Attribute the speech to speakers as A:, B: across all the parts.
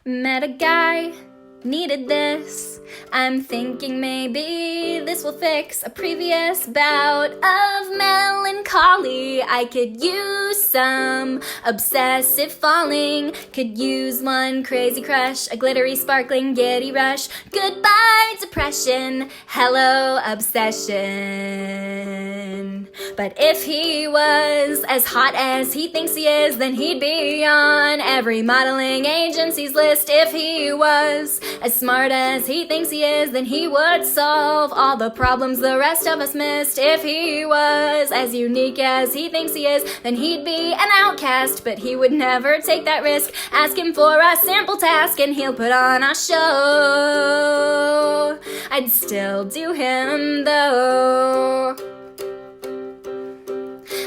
A: Met a guy, needed this. I'm thinking maybe this will fix a previous bout of melancholy. I could use some obsessive falling. Could use one crazy crush, a glittery, sparkling, giddy rush. Goodbye, depression. Hello, obsession. But if he was as hot as he thinks he is, then he'd be on every modeling agency's list. If he was as smart as he thinks he is, then he would solve all the problems the rest of us missed. If he was as unique as he thinks he is, then he'd be an outcast, but he would never take that risk. Ask him for a simple task and he'll put on a show. I'd still do him though.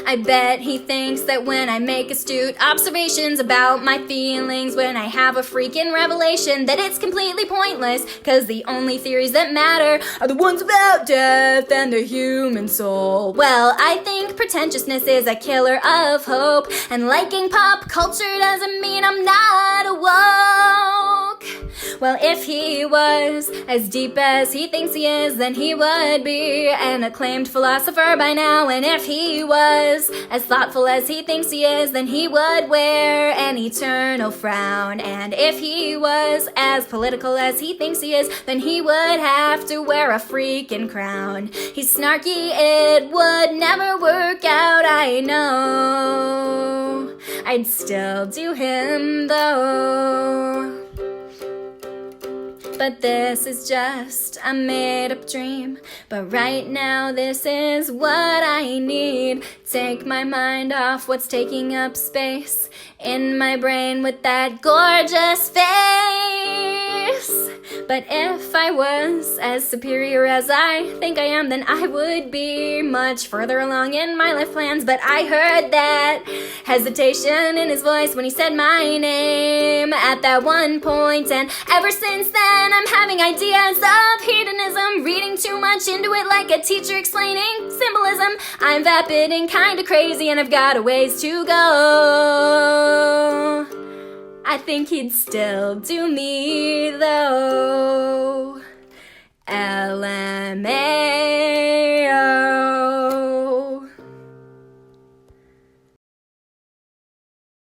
A: I bet he thinks that when I make astute observations about my feelings, when I have a freaking revelation, that it's completely pointless, cause the only theories that matter are the ones about death and the human soul. Well, I think pretentiousness is a killer of hope, and liking pop culture doesn't mean I'm not awoke. Well, if he was as deep as he thinks he is, then he would be an acclaimed philosopher by now. And if he was as thoughtful as he thinks he is, then he would wear an eternal frown. And if he was as political as he thinks he is, then he would have to wear a freaking crown. He's snarky, it would never work out, I know. I'd still do him though. But this is just a made-up dream. But right now this is what I need. Take my mind off what's taking up space in my brain with that gorgeous face. But if I was as superior as I think I am, then I would be much further along in my life plans. But I heard that hesitation in his voice when he said my name at that one point, and ever since then I'm having ideas of hedonism, reading too much into it like a teacher explaining symbolism. I'm vapid and kinda crazy and I've got a ways to go. I think he'd still do me though.